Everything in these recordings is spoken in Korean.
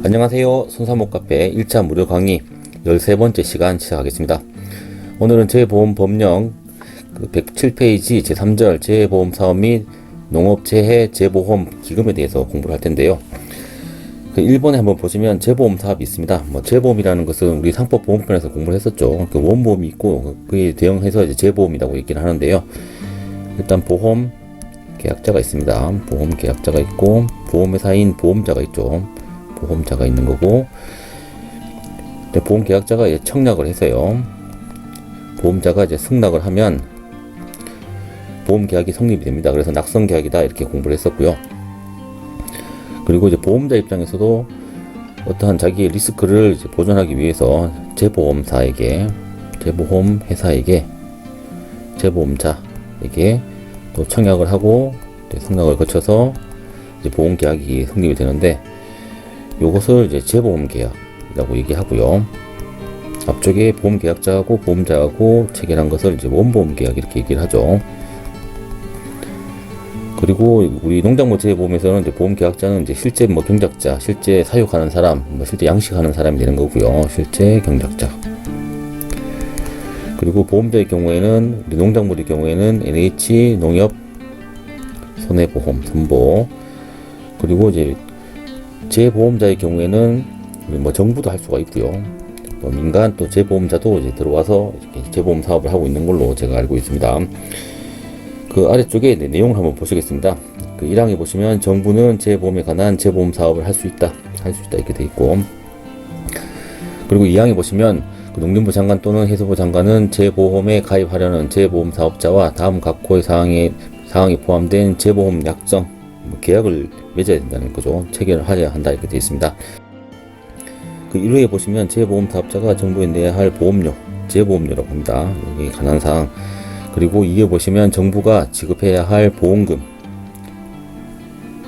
안녕하세요. 손사목카페 1차 무료 강의 13번째 시간 시작하겠습니다. 오늘은 재보험법령 107페이지 제3절 재보험사업 및 농업재해 재보험 기금에 대해서 공부를 할 텐데요. 1번에 한번 보시면 재보험 사업이 있습니다. 재보험이라는 것은 우리 상법보험편에서 공부를 했었죠. 원보험이 있고 그에 대응해서 이제 재보험이라고 얘기를 하는데요. 일단 보험 계약자가 있습니다. 보험 계약자가 있고 보험회사인 보험자가 있죠. 보험자가 있는 거고, 보험 계약자가 청약을 해서요. 보험자가 이제 승낙을 하면 보험 계약이 성립이 됩니다. 그래서 낙선 계약이다 이렇게 공부를 했었고요. 그리고 이제 보험자 입장에서도 어떠한 자기의 리스크를 이제 보존하기 위해서 재보험사에게, 재보험 회사에게, 재보험자에게 또 청약을 하고 승낙을 거쳐서 이제 보험 계약이 성립이 되는데, 요것을 이제 재보험 계약이라고 얘기하고요. 앞쪽에 보험 계약자하고 보험자하고 체결한 것을 이제 원보험 계약 이렇게 얘기를 하죠. 그리고 우리 농작물 재보험에서는 이제 보험 계약자는 이제 실제 경작자, 실제 사육하는 사람, 실제 양식하는 사람이 되는 거고요. 실제 경작자. 그리고 보험자의 경우에는, 우리 농작물의 경우에는 NH 농협 손해보험 선보. 그리고 이제 재보험자의 경우에는 정부도 할 수가 있고요. 민간 또 재보험자도 이제 들어와서 이렇게 재보험 사업을 하고 있는 걸로 제가 알고 있습니다. 그 아래쪽에 내용을 한번 보시겠습니다. 그 1항에 보시면 정부는 재보험에 관한 재보험 사업을 할 수 있다 이렇게 돼 있고, 그리고 2항에 보시면 그 농림부 장관 또는 해수부 장관은 재보험에 가입하려는 재보험 사업자와 다음 각 호의 사항이 포함된 재보험 약정 계약을 맺어야 된다는 거죠. 체결을 하여야 한다 이렇게 되어 있습니다. 그 1호에 보시면 재보험 사업자가 정부에 내야 할 보험료, 재보험료라고 합니다. 여기 관한 사항. 그리고 2에 보시면 정부가 지급해야 할 보험금,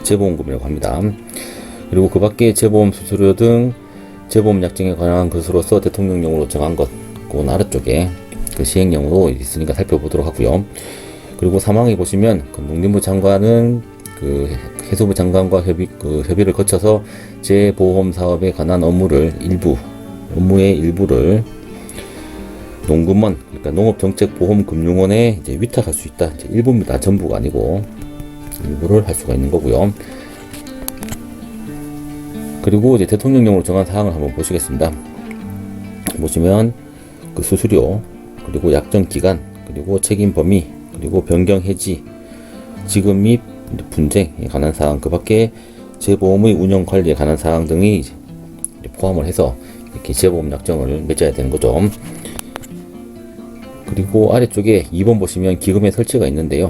재보험금이라고 합니다. 그리고 그 밖에 재보험 수수료 등 재보험 약정에 관한 것으로서 대통령령으로 정한 것, 그건 아래쪽에 그 시행령으로 있으니까 살펴보도록 하고요. 그리고 3항에 보시면 그 농림부 장관은 그 해수부 장관과 협의를 거쳐서 재보험 사업에 관한 업무의 일부를 농금원, 그러니까 농업정책보험금융원에 이제 위탁할 수 있다. 이제 일부입니다. 전부가 아니고 일부를 할 수가 있는 거고요. 그리고 이제 대통령령으로 정한 사항을 한번 보시겠습니다. 보시면 그 수수료, 그리고 약정 기간, 그리고 책임 범위, 그리고 변경 해지, 지급 및 분쟁에 관한 사항, 그 밖에 재보험의 운영 관리에 관한 사항 등이 이제 포함을 해서 이렇게 재보험 약정을 맺어야 되는 거죠. 그리고 아래쪽에 2번 보시면 기금의 설치가 있는데요.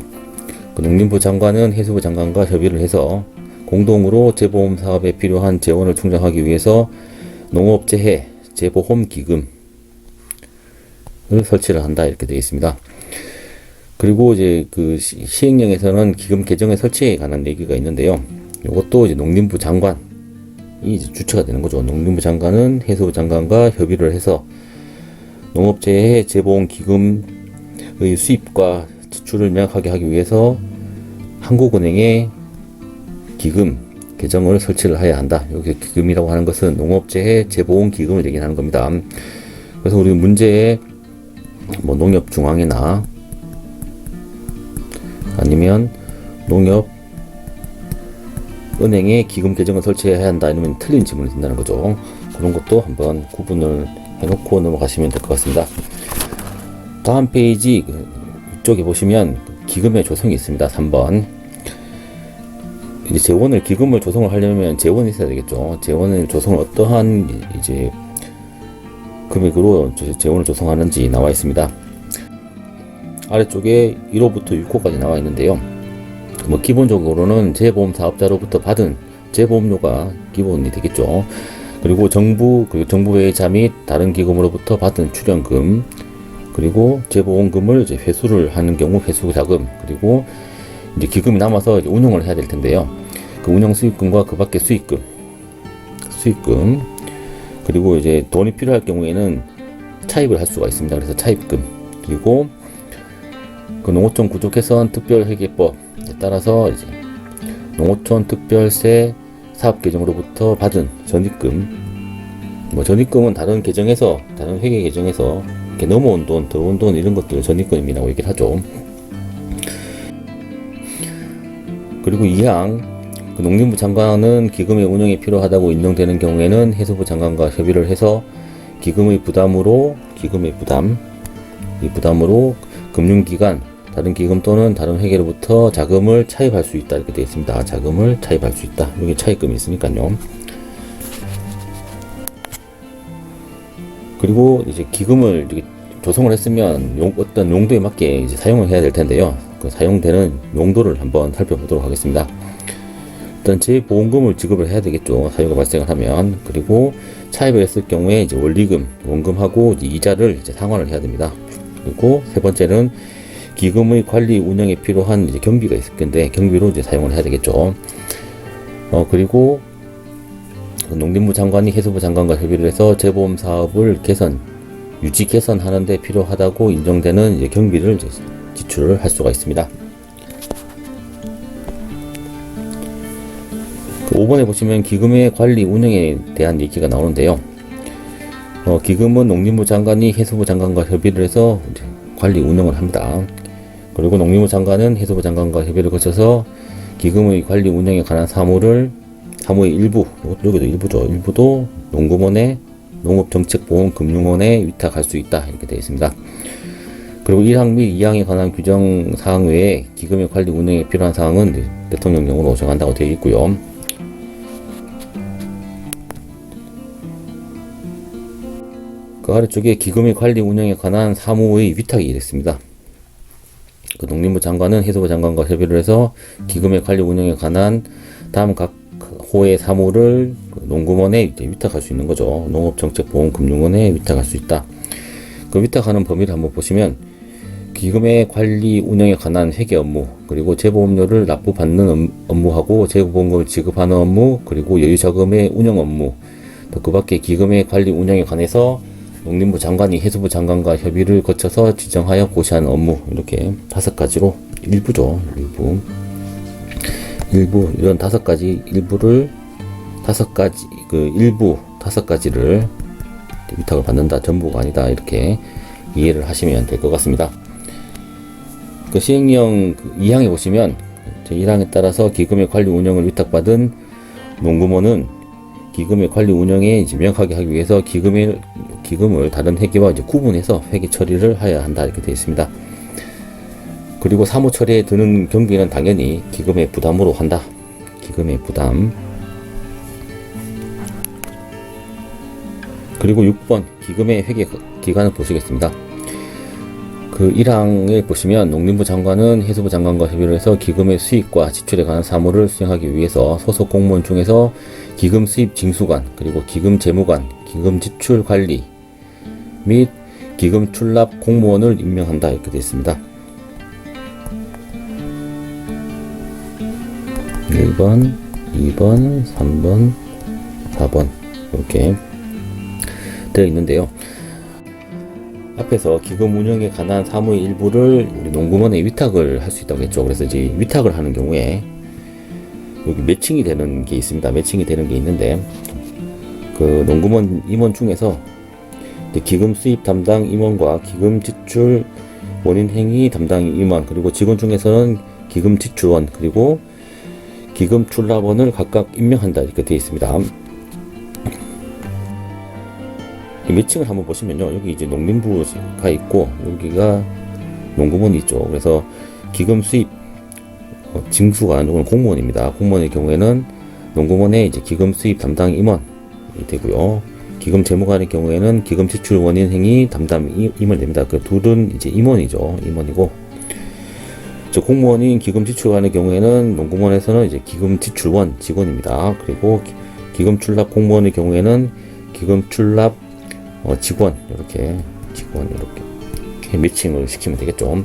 그 농림부 장관은 해수부 장관과 협의를 해서 공동으로 재보험 사업에 필요한 재원을 충당하기 위해서 농업재해 재보험 기금을 설치를 한다 이렇게 되어 있습니다. 그리고 이제 그 시행령에서는 기금 계정의 설치에 관한 얘기가 있는데요. 이것도 이제 농림부 장관이 이제 주체가 되는 거죠. 농림부 장관은 해수부 장관과 협의를 해서 농업재해 재보험 기금의 수입과 지출을 명확하게 하기 위해서 한국은행에 기금 계정을 설치를 해야 한다. 여기 기금이라고 하는 것은 농업재해 재보험 기금을 얘기하는 겁니다. 그래서 우리 문제에 농협중앙회나 아니면 농협은행에 기금 계정을 설치해야 한다, 아니면 틀린 질문이 된다는 거죠. 그런 것도 한번 구분을 해놓고 넘어가시면 될 것 같습니다. 다음 페이지 이쪽에 보시면 기금의 조성이 있습니다. 3번. 이제 기금을 조성을 하려면 재원이 있어야 되겠죠. 재원을 조성을 어떠한 이제 금액으로 재원을 조성하는지 나와 있습니다. 아래쪽에 1호부터 6호까지 나와 있는데요. 기본적으로는 재보험 사업자로부터 받은 재보험료가 기본이 되겠죠. 그리고 정부 회의자 및 다른 기금으로부터 받은 출연금, 그리고 재보험금을 이제 회수를 하는 경우 회수 자금, 그리고 이제 기금이 남아서 이제 운용을 해야 될 텐데요. 그 운영 수익금과 그 밖에 수익금, 그리고 이제 돈이 필요할 경우에는 차입을 할 수가 있습니다. 그래서 차입금, 그리고 그 농어촌 구조 개선 특별회계법에 따라서 이제 농어촌 특별세 사업 계정으로부터 받은 전입금, 뭐 전입금은 다른 계정에서, 다른 회계 계정에서 이렇게 넘어온 돈, 들어온 돈 이런 것들 전입금이라고 얘기를 하죠. 그리고 2항, 농림부 장관은 기금의 운영이 필요하다고 인정되는 경우에는 해수부 장관과 협의를 해서 기금의 부담으로 이 부담으로 금융기관, 다른 기금 또는 다른 회계로부터 자금을 차입할 수 있다 이렇게 되어 있습니다. 자금을 차입할 수 있다. 여기 차입금이 있으니까요. 그리고 이제 기금을 이렇게 조성을 했으면 어떤 용도에 맞게 이제 사용을 해야 될 텐데요. 그 사용되는 용도를 한번 살펴보도록 하겠습니다. 일단 재보험금을 지급을 해야 되겠죠. 사유가 발생을 하면. 그리고 차입을 했을 경우에 이제 원리금, 원금하고 이제 이자를 이제 상환을 해야 됩니다. 그리고 세 번째는 기금의 관리 운영에 필요한 이제 경비가 있을 건데 경비로 이제 사용을 해야 되겠죠. 그리고 농림부 장관이 해수부 장관과 협의를 해서 재보험 사업을 유지 개선하는 데 필요하다고 인정되는 이제 경비를 이제 지출을 할 수가 있습니다. 5번에 보시면 기금의 관리 운영에 대한 얘기가 나오는데요. 기금은 농림부 장관이 해수부 장관과 협의를 해서 이제 관리 운영을 합니다. 그리고 농림부 장관은 해수부 장관과 협의를 거쳐서 기금의 관리 운영에 관한 사무의 일부, 여기도 일부죠. 일부도 농구원에 농업정책보험금융원에 위탁할 수 있다 이렇게 되어 있습니다. 그리고 1항 및 2항에 관한 규정 사항 외에 기금의 관리 운영에 필요한 사항은 대통령령으로 정한다고 되어 있고요. 그 아래쪽에 기금의 관리 운영에 관한 사무의 위탁이 있습니다. 그 농림부 장관은 해수부 장관과 협의를 해서 기금의 관리 운영에 관한 다음 각 호의 사무를 농구원에 이제 위탁할 수 있는 거죠. 농업정책보험금융원에 위탁할 수 있다. 그 위탁하는 범위를 한번 보시면 기금의 관리 운영에 관한 회계 업무, 그리고 재보험료를 납부받는 업무하고 재보험금을 지급하는 업무, 그리고 여유자금의 운영 업무, 또 그 밖에 기금의 관리 운영에 관해서 농림부 장관이 해수부 장관과 협의를 거쳐서 지정하여 고시하는 업무, 이렇게 5가지로 일부죠. 일부 이런 5가지 일부 5가지를 위탁을 받는다, 전부가 아니다 이렇게 이해를 하시면 될 것 같습니다. 그 시행령 2항에 보시면 1항에 따라서 기금의 관리 운영을 위탁받은 농구원은 기금의 관리 운영에 이제 명확하게 하기 위해서 기금을 다른 회계와 이제 구분해서 회계 처리를 해야 한다 이렇게 되어 있습니다. 그리고 사무 처리에 드는 경비는 당연히 기금의 부담으로 한다. 기금의 부담. 그리고 6번 기금의 회계 기간을 보시겠습니다. 그 1항에 보시면 농림부 장관은 해수부 장관과 협의를 해서 기금의 수입과 지출에 관한 사무를 수행하기 위해서 소속 공무원 중에서 기금 수입 징수관, 그리고 기금 재무관, 기금 지출 관리 및 기금 출납 공무원을 임명한다 이렇게 되어 있습니다. 1번, 2번, 3번, 4번 이렇게 되어 있는데요. 앞에서 기금 운영에 관한 사무의 일부를 우리 농구원에 위탁을 할 수 있다고 했죠. 그래서 이제 위탁을 하는 경우에 여기 매칭이 되는 게 있습니다. 매칭이 되는 게 있는데 그 농구원 임원 중에서 기금 수입 담당 임원과 기금 지출 원인 행위 담당 임원, 그리고 직원 중에서는 기금 지출원, 그리고 기금 출납원을 각각 임명한다 이렇게 되어 있습니다. 매칭을 한번 보시면요, 여기 이제 농림부가 있고 여기가 농구원이 있죠. 그래서 기금 수입 징수관, 이건 공무원입니다. 공무원의 경우에는 농구원의 이제 기금 수입 담당 임원이 되고요. 기금 재무관의 경우에는 기금 지출 원인 행위 담당 임원이 됩니다. 그 둘은 이제 임원이죠. 임원이고, 저 공무원인 기금 지출관의 경우에는 농구원에서는 이제 기금 지출원 직원입니다. 그리고 기금 출납 공무원의 경우에는 기금 출납 직원, 이렇게 매칭을 시키면 되겠죠.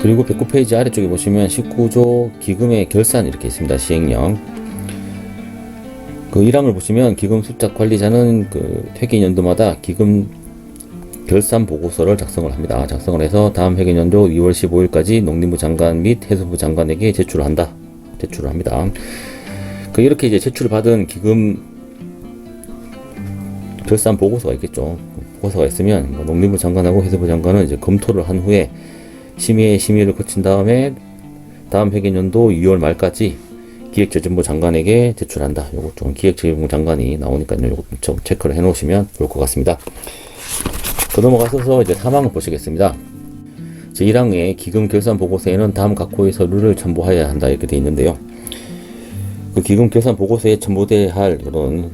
그리고 109페이지 아래쪽에 보시면 19조 기금의 결산 이렇게 있습니다. 시행령. 그 1항을 보시면 기금 수탁 관리자는 그 회계연도마다 기금 결산 보고서를 작성을 합니다. 작성을 해서 다음 회계연도 2월 15일까지 농림부 장관 및 해수부 장관에게 제출을 합니다. 이렇게 이제 제출을 받은 기금 결산 보고서가 있겠죠. 보고서가 있으면 농림부 장관하고 해수부 장관은 이제 검토를 한 후에 심의를 거친 다음에 다음 회계연도 2월 말까지 기획재정부 장관에게 제출한다. 요거 좀 기획재정부 장관이 나오니까요. 요거 좀 체크를 해 놓으시면 좋을 것 같습니다. 넘어가셔서 이제 3항을 보시겠습니다. 제1항의 기금 결산 보고서에는 다음 각 호의 서류를 첨부해야 한다 이렇게 되어 있는데요. 그 기금 결산 보고서에 첨부돼야 할 그런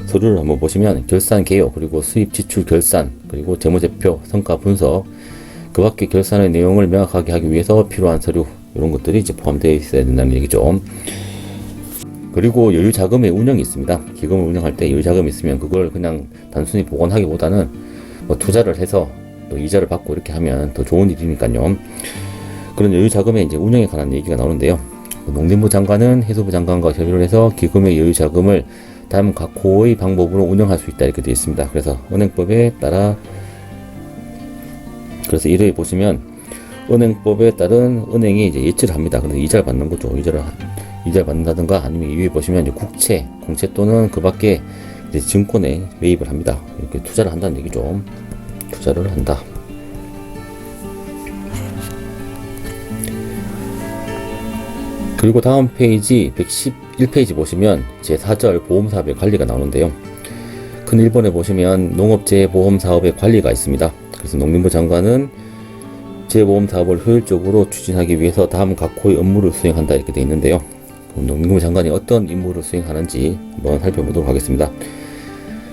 서류를 한번 보시면 결산 개요, 그리고 수입 지출 결산, 그리고 재무제표, 성과 분석, 그 밖에 결산의 내용을 명확하게 하기 위해서 필요한 서류, 이런 것들이 이제 포함되어 있어야 된다는 얘기죠. 그리고 여유 자금의 운영이 있습니다. 기금을 운영할 때 여유 자금이 있으면 그걸 그냥 단순히 보관하기보다는 투자를 해서 또 이자를 받고 이렇게 하면 더 좋은 일이니까요. 그런 여유 자금의 이제 운영에 관한 얘기가 나오는데요. 농림부 장관은 해수부 장관과 협의를 해서 기금의 여유 자금을 다음 각 호의 방법으로 운영할 수 있다 이렇게 되어 있습니다. 그래서 은행법에 따라, 그래서 1회에 보시면 은행법에 따른 은행이 이제 예치를 합니다. 그래서 이자를 받는 거죠. 이자를 받는다든가, 아니면 2회에 보시면 이제 국채, 공채 또는 그 밖에 이제 증권에 매입을 합니다. 이렇게 투자를 한다는 얘기죠. 투자를 한다. 그리고 다음 페이지 111페이지 보시면 제4절 보험사업의 관리가 나오는데요. 큰 1번에 보시면 농업재해보험사업의 관리가 있습니다. 그래서 농림부 장관은 재보험사업을 효율적으로 추진하기 위해서 다음 각 호의 업무를 수행한다 이렇게 되어 있는데요. 농림부 장관이 어떤 임무를 수행하는지 한번 살펴보도록 하겠습니다.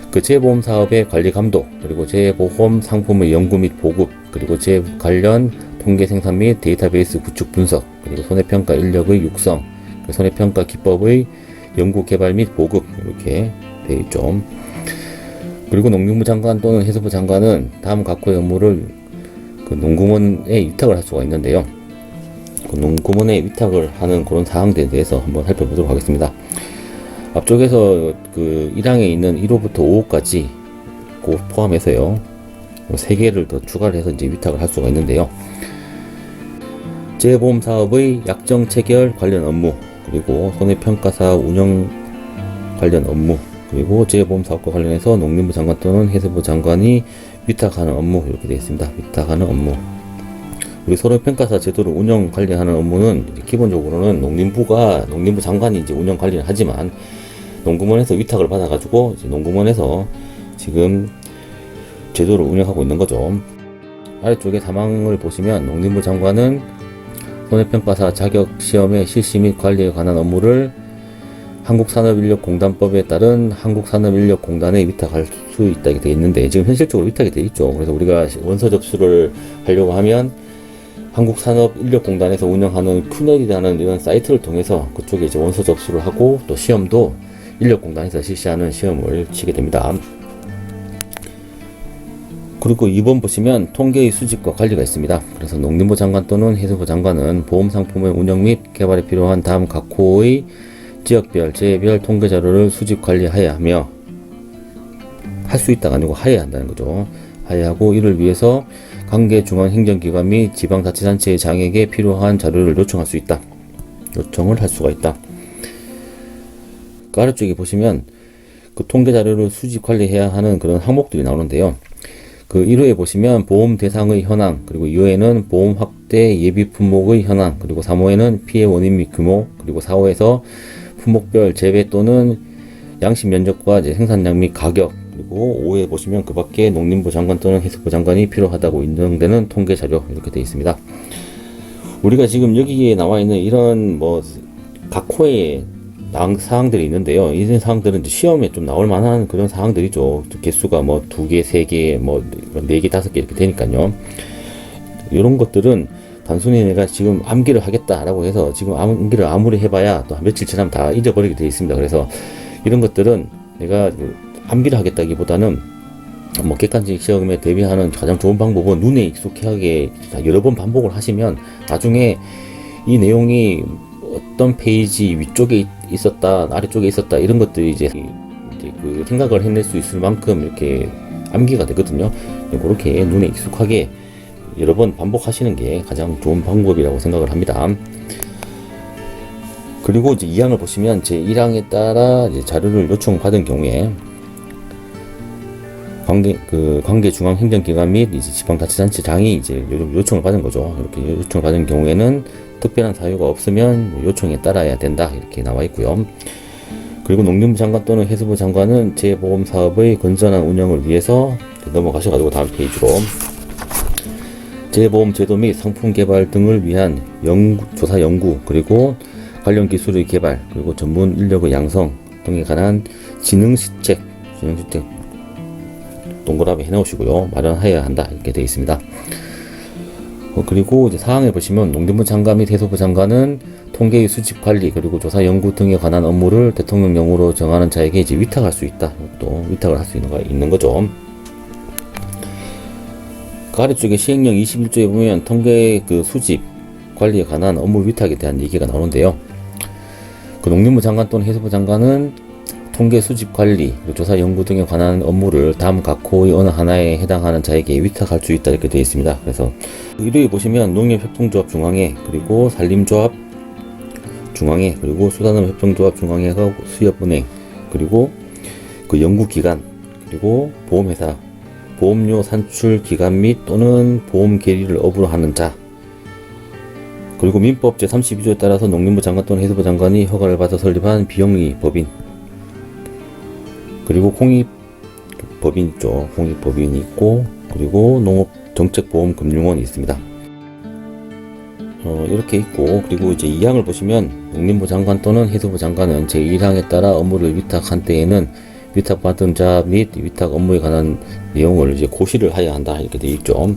그 재보험 사업의 관리 감독, 그리고 재보험 상품의 연구 및 보급, 그리고 재 관련 통계 생산 및 데이터베이스 구축 분석, 그리고 손해평가 인력의 육성, 손해평가 기법의 연구 개발 및 보급, 이렇게 되어 있죠. 그리고 농림부 장관 또는 해수부 장관은 다음 각 호의 업무를 그 농구원에 위탁을 할 수가 있는데요. 그 농구원에 위탁을 하는 그런 사항들에 대해서 한번 살펴보도록 하겠습니다. 앞쪽에서 그 1항에 있는 1호부터 5호까지 그 포함해서요, 3개를 더 추가를 해서 이제 위탁을 할 수가 있는데요. 재보험 사업의 약정 체결 관련 업무, 그리고 손해평가사 운영 관련 업무, 그리고 재보험 사업과 관련해서 농림부 장관 또는 해수부 장관이 위탁하는 업무, 이렇게 되어 있습니다. 위탁하는 업무. 우리 손해평가사 제도를 운영 관리하는 업무는 기본적으로는 농림부 장관이 이제 운영 관리를 하지만 농구원에서 위탁을 받아가지고 이제 농구원에서 지금 제도를 운영하고 있는 거죠. 아래쪽에 3항을 보시면 농림부 장관은 손해평가사 자격시험의 실시 및 관리에 관한 업무를 한국산업인력공단법에 따른 한국산업인력공단에 위탁할 수 있다게 되어 있는데, 지금 현실적으로 위탁이 되어 있죠. 그래서 우리가 원서 접수를 하려고 하면 한국산업인력공단에서 운영하는 큐넷이라는 이런 사이트를 통해서 그쪽에 이제 원서 접수를 하고, 또 시험도 인력공단에서 실시하는 시험을 치게 됩니다. 그리고 2번 보시면 통계의 수집과 관리가 있습니다. 그래서 농림부 장관 또는 해수부 장관은 보험상품의 운영 및 개발에 필요한 다음 각 호의 지역별, 재해별 통계 자료를 수집 관리해야 하며, 할 수 있다가 아니고 하여야 한다는 거죠. 하여야 하고, 이를 위해서 관계 중앙행정기관 및 지방자치단체의 장에게 필요한 자료를 요청할 수 있다. 요청을 할 수가 있다. 그 아래쪽에 보시면 그 통계 자료를 수집 관리해야 하는 그런 항목들이 나오는데요. 그 1호에 보시면 보험 대상의 현황, 그리고 2호에는 보험 확대 예비 품목의 현황, 그리고 3호에는 피해 원인 및 규모, 그리고 4호에서 품목별 재배 또는 양식 면적과 이제 생산량 및 가격, 그리고 5호에 보시면 그 밖에 농림부 장관 또는 해수부 장관이 필요하다고 인정되는 통계 자료, 이렇게 되어 있습니다. 우리가 지금 여기에 나와 있는 이런 각 호의 사항들이 있는데요. 이런 사항들은 이제 시험에 좀 나올 만한 그런 사항들이죠. 개수가 2개, 3개, 4개, 5개 이렇게 되니까요. 이런 것들은 단순히 내가 지금 암기를 하겠다라고 해서 지금 암기를 아무리 해봐야 또 며칠 지나면 다 잊어버리게 되어 있습니다. 그래서 이런 것들은 내가 암기를 하겠다기보다는 객관적 시험에 대비하는 가장 좋은 방법은 눈에 익숙하게 여러 번 반복을 하시면 나중에 이 내용이 어떤 페이지 위쪽에 있었다, 아래쪽에 있었다, 이런 것들이 이제 그 생각을 해낼 수 있을 만큼 이렇게 암기가 되거든요. 그렇게 눈에 익숙하게 여러 번 반복하시는 게 가장 좋은 방법이라고 생각을 합니다. 그리고 이제 2항을 보시면 제 1항에 따라 이제 자료를 요청받은 경우에 관계중앙행정기관 및 이제 지방자치단체장이 이제 요청을 받은 거죠. 이렇게 요청을 받은 경우에는 특별한 사유가 없으면 요청에 따라야 된다 이렇게 나와 있고요. 그리고 농림부 장관 또는 해수부 장관은 재보험 사업의 건전한 운영을 위해서 넘어가셔가지고 다음 페이지로 재보험 제도 및 상품 개발 등을 위한 조사 연구 그리고 관련 기술의 개발 그리고 전문 인력의 양성 등에 관한 진흥시책 동그라미 해놓으시고요. 마련하여야 한다 이렇게 되어 있습니다. 그리고 이제 사항에 보시면 농림부 장관 및 해수부 장관은 통계의 수집 관리 그리고 조사 연구 등에 관한 업무를 대통령령으로 정하는 자에게 이제 위탁할 수 있다. 또 위탁을 할 수 있는 거죠. 그 아래쪽에 시행령 21조에 보면 통계 그 수집 관리에 관한 업무 위탁에 대한 얘기가 나오는데요. 그 농림부 장관 또는 해수부 장관은 통계 수집 관리, 조사 연구 등에 관한 업무를 다음 각호의 어느 하나에 해당하는 자에게 위탁할 수 있다 이렇게 되어 있습니다. 그래서 이렇게 보시면 농협협동조합 중앙회 그리고 산림조합 중앙회 그리고 수산업협동조합 중앙회가 수협은행 그리고 그 연구기관 그리고 보험회사 보험료 산출 기간 및 또는 보험 계리를 업으로 하는 자 그리고 민법 제32조에 따라서 농림부 장관 또는 해수부 장관이 허가를 받아 설립한 비영리 법인 그리고 공익법인 있죠. 공익법인이 있고 그리고 농업정책보험금융원이 있습니다. 이렇게 있고 그리고 이제 2항을 보시면 농림부 장관 또는 해수부 장관은 제1항에 따라 업무를 위탁한 때에는 위탁받은 자 및 위탁 업무에 관한 내용을 이제 고시를 하여야 한다 이렇게 되어 있죠.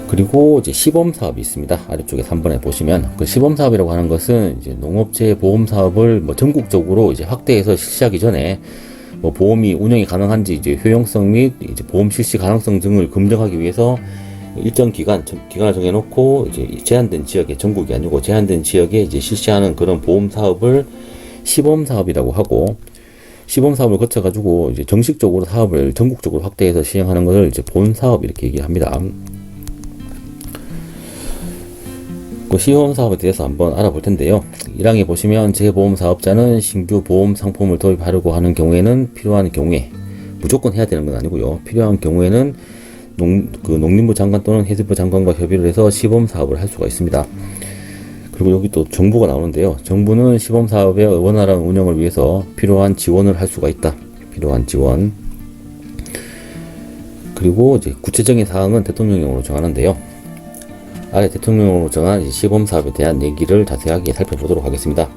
그리고 이제 시범사업이 있습니다. 아래쪽에 3번에 보시면 그 시범사업이라고 하는 것은 이제 농업재 보험 사업을 뭐 전국적으로 이제 확대해서 실시하기 전에 뭐 보험이 운영이 가능한지 이제 효용성 및 이제 보험 실시 가능성 등을 검증하기 위해서 일정 기간을 정해놓고 이제 제한된 지역에 전국이 아니고 제한된 지역에 이제 실시하는 그런 보험 사업을 시범 사업이라고 하고 시범 사업을 거쳐가지고 이제 정식적으로 사업을 전국적으로 확대해서 시행하는 것을 이제 본 사업 이렇게 얘기합니다. 그 시범 사업에 대해서 한번 알아볼 텐데요. 1항에 보시면 재보험 사업자는 신규 보험 상품을 도입하려고 하는 경우에는 필요한 경우에 무조건 해야 되는 건 아니고요. 필요한 경우에는 농림부 장관 또는 해수부 장관과 협의를 해서 시범 사업을 할 수가 있습니다. 그리고 여기 또 정부가 나오는데요. 정부는 시범 사업의 원활한 운영을 위해서 필요한 지원을 할 수가 있다. 필요한 지원. 그리고 이제 구체적인 사항은 대통령령으로 정하는데요. 아래 대통령령으로 정한 시범 사업에 대한 얘기를 자세하게 살펴보도록 하겠습니다.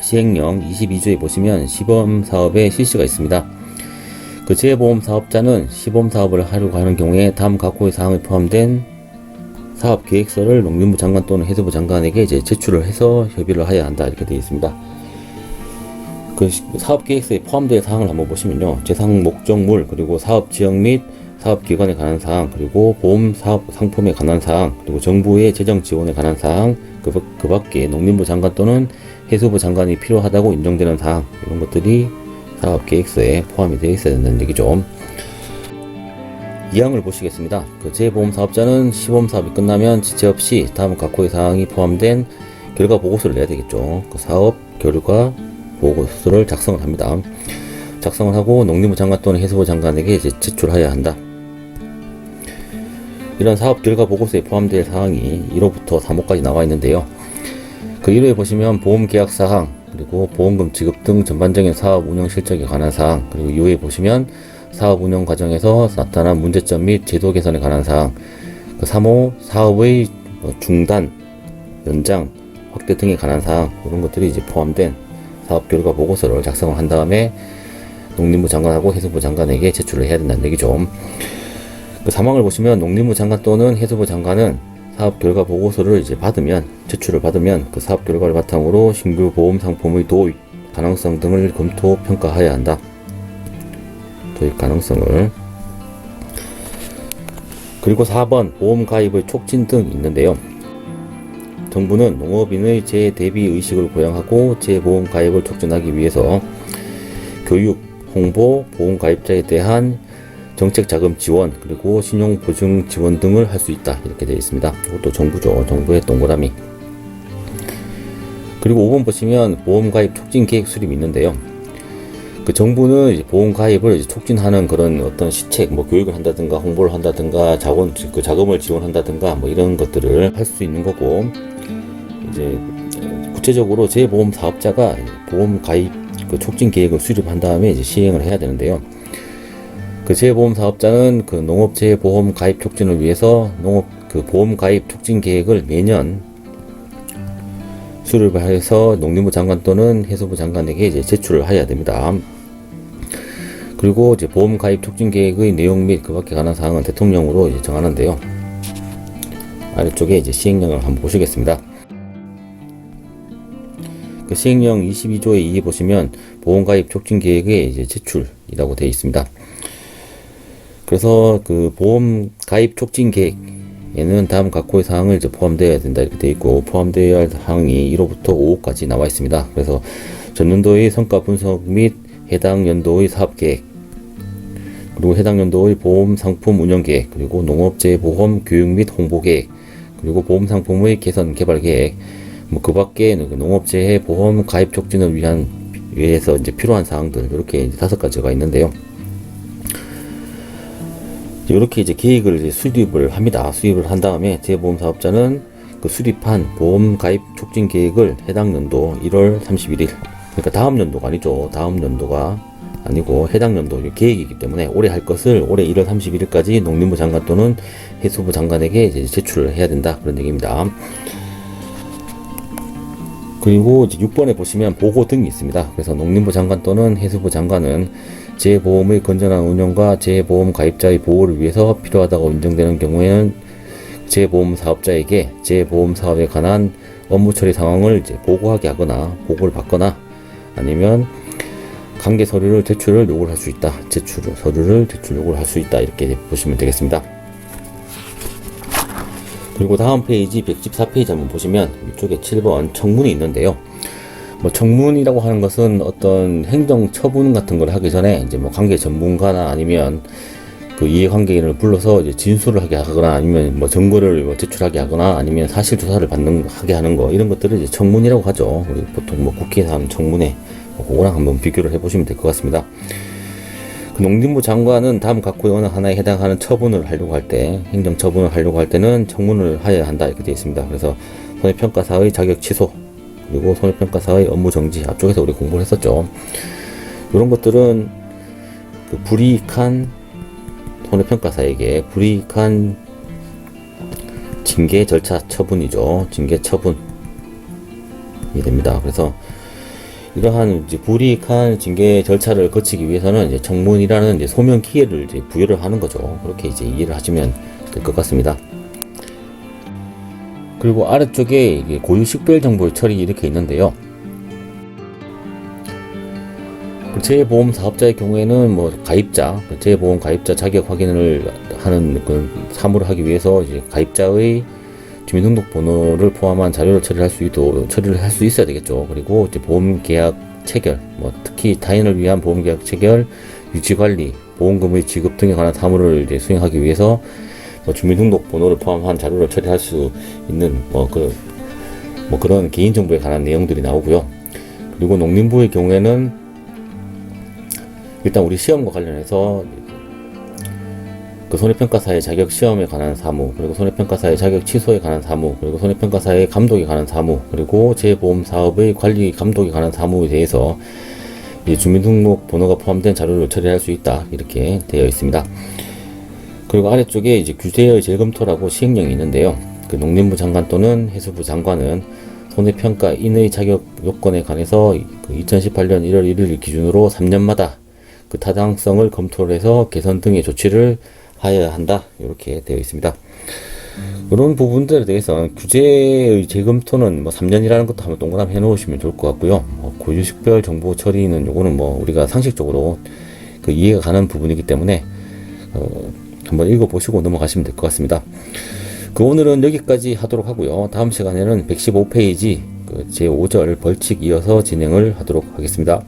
시행령 22조에 보시면 시범 사업의 실시가 있습니다. 그 재보험 사업자는 시범 사업을 하려고 하는 경우에 다음 각호의 사항에 포함된 사업 계획서를 농림부 장관 또는 해수부 장관에게 이제 제출을 해서 협의를 해야 한다 이렇게 되어 있습니다. 그 사업 계획서에 포함된 사항을 한번 보시면요, 재상 목적물 그리고 사업 지역 및 사업 기관에 관한 사항 그리고 보험 사업 상품에 관한 사항 그리고 정부의 재정 지원에 관한 사항 그 밖에 농림부 장관 또는 해수부 장관이 필요하다고 인정되는 사항 이런 것들이 사업 계획서에 포함이 되어 있어야 된다는 얘기죠. 2항을 보시겠습니다. 그 재보험 사업자는 시범 사업이 끝나면 지체 없이 다음 각호의 사항이 포함된 결과 보고서를 내야 되겠죠. 그 사업 결과 보고서를 작성을 합니다. 작성을 하고 농림부 장관 또는 해수부 장관에게 이제 제출해야 한다. 이런 사업 결과 보고서에 포함될 사항이 1호부터 3호까지 나와 있는데요. 그 1호에 보시면 보험 계약 사항 그리고 보험금 지급 등 전반적인 사업 운영 실적에 관한 사항 그리고 2호에 보시면 사업 운영 과정에서 나타난 문제점 및 제도 개선에 관한 사항 그 3호 사업의 중단, 연장, 확대 등에 관한 사항 이런 것들이 이제 포함된 사업 결과 보고서를 작성을 한 다음에 농림부 장관하고 해수부 장관에게 제출을 해야 된다는 얘기죠. 그 사항을 보시면 농림부 장관 또는 해수부 장관은 사업 결과 보고서를 이제 제출을 받으면 그 사업 결과를 바탕으로 신규 보험 상품의 도입 가능성 등을 검토 평가해야 한다. 도입 가능성을. 그리고 4번 보험 가입의 촉진 등이 있는데요. 정부는 농업인의 재대비 의식을 고양하고 재보험 가입을 촉진하기 위해서 교육, 홍보, 보험 가입자에 대한 정책 자금 지원, 그리고 신용 보증 지원 등을 할 수 있다. 이렇게 되어 있습니다. 이것도 정부죠. 정부의 동그라미. 그리고 5번 보시면 보험 가입 촉진 계획 수립이 있는데요. 그 정부는 이제 보험 가입을 이제 촉진하는 그런 어떤 시책, 뭐 교육을 한다든가 홍보를 한다든가 자금을 지원한다든가 뭐 이런 것들을 할 수 있는 거고, 이제 구체적으로 재보험 사업자가 보험 가입 그 촉진 계획을 수립한 다음에 이제 시행을 해야 되는데요. 그 재보험 사업자는 그 농업재해 보험 가입 촉진을 위해서 보험 가입 촉진 계획을 매년 수립을 해서 농림부 장관 또는 해수부 장관에게 이제 제출을 해야 됩니다. 그리고 이제 보험 가입 촉진 계획의 내용 및 그 밖에 관한 사항은 대통령으로 이제 정하는데요. 아래쪽에 이제 시행령을 한번 보시겠습니다. 그 시행령 22조의 2에 보시면 보험 가입 촉진 계획의 이제 제출이라고 되어 있습니다. 그래서 그 보험 가입 촉진 계획에는 다음 각호의 사항을 이제 포함되어야 된다 이렇게 되어 있고, 포함되어야 할 사항이 1호부터 5호까지 나와 있습니다. 그래서 전년도의 성과 분석 및 해당 연도의 사업 계획, 그리고 해당 연도의 보험 상품 운영 계획, 그리고 농업재해보험 교육 및 홍보 계획, 그리고 보험 상품의 개선 개발 계획, 뭐 그 밖에 농업재해보험 가입 촉진을 위해서 이제 필요한 사항들, 이렇게 이제 5가지가 있는데요. 이렇게 이제 계획을 이제 수립을 합니다. 수립을 한 다음에 재보험 사업자는 그 수립한 보험 가입 촉진 계획을 해당 연도 1월 31일, 그러니까 다음 연도가 아니죠. 다음 연도가 아니고 해당 연도 계획이기 때문에 올해 할 것을 올해 1월 31일까지 농림부 장관 또는 해수부 장관에게 이제 제출을 해야 된다, 그런 얘기입니다. 그리고 이제 6번에 보시면 보고 등이 있습니다. 그래서 농림부 장관 또는 해수부 장관은 재보험의 건전한 운영과 재보험 가입자의 보호를 위해서 필요하다고 인정되는 경우에는 재보험 사업자에게 재보험 사업에 관한 업무 처리 상황을 이제 보고하게 하거나 보고를 받거나, 아니면 관계 서류를 제출을 요구를 할 수 있다. 서류를 제출 요구를 할 수 있다. 이렇게 보시면 되겠습니다. 그리고 다음 페이지 114페이지 한번 보시면 이쪽에 7번 청문이 있는데요. 뭐 청문이라고 하는 것은 어떤 행정 처분 같은 걸 하기 전에 이제 뭐 관계 전문가나 아니면 그 이해관계인을 불러서 이제 진술을 하게 하거나, 아니면 뭐 증거를 뭐 제출하게 하거나, 아니면 사실 조사를 하게 하는 거, 이런 것들을 이제 청문이라고 하죠. 우리 보통 뭐 국회에서 하는 청문회, 그거랑 한번 비교를 해보시면 될 것 같습니다. 그 농림부 장관은 다음 각호의 어느 하나에 해당하는 처분을 하려고 할 때, 행정 처분을 하려고 할 때는 청문을 해야 한다, 이렇게 되어 있습니다. 그래서 손해평가사의 자격 취소, 그리고 손해평가사의 업무 정지, 앞쪽에서 우리 공부를 했었죠. 이런 것들은 그 불이익한 손해평가사에게 불이익한 징계 절차 처분이죠. 징계 처분이 됩니다. 그래서 이러한 이제 불이익한 징계 절차를 거치기 위해서는 이제 청문이라는 이제 소명 기회를 이제 부여를 하는 거죠. 그렇게 이제 이해를 하시면 될 것 같습니다. 그리고 아래쪽에 이게 고유 식별 정보 처리 이렇게 있는데요. 재보험 사업자의 경우에는 뭐 가입자, 재보험 가입자 자격 확인을 하는 그 사무를 하기 위해서 이제 가입자의 주민등록번호를 포함한 자료를 처리할 수 있어야 되겠죠. 그리고 이제 보험계약 체결, 뭐 특히 타인을 위한 보험계약 체결, 유지관리, 보험금의 지급 등에 관한 사무를 이제 수행하기 위해서 뭐 주민등록번호를 포함한 자료를 처리할 수 있는 그런 개인정보에 관한 내용들이 나오고요. 그리고 농림부의 경우에는 일단 우리 시험과 관련해서 그 손해평가사의 자격 시험에 관한 사무, 그리고 손해평가사의 자격 취소에 관한 사무, 그리고 손해평가사의 감독에 관한 사무, 그리고 재보험 사업의 관리 감독에 관한 사무에 대해서 주민등록 번호가 포함된 자료를 처리할 수 있다, 이렇게 되어 있습니다. 그리고 아래쪽에 이제 규제의 재검토라고 시행령이 있는데요. 그 농림부 장관 또는 해수부 장관은 손해평가인의 자격 요건에 관해서 그 2018년 1월 1일 기준으로 3년마다 그 타당성을 검토를 해서 개선 등의 조치를 하여야 한다, 이렇게 되어 있습니다. 이런 부분들에 대해서 규제의 재검토는 뭐 3년이라는 것도 한번 동그라미 해 놓으시면 좋을 것 같고요. 고유식별 정보 처리는 요거는 뭐 우리가 상식적으로 그 이해가 가는 부분이기 때문에 한번 읽어보시고 넘어가시면 될 것 같습니다. 오늘은 여기까지 하도록 하고요. 다음 시간에는 115페이지 그 제5절 벌칙 이어서 진행을 하도록 하겠습니다.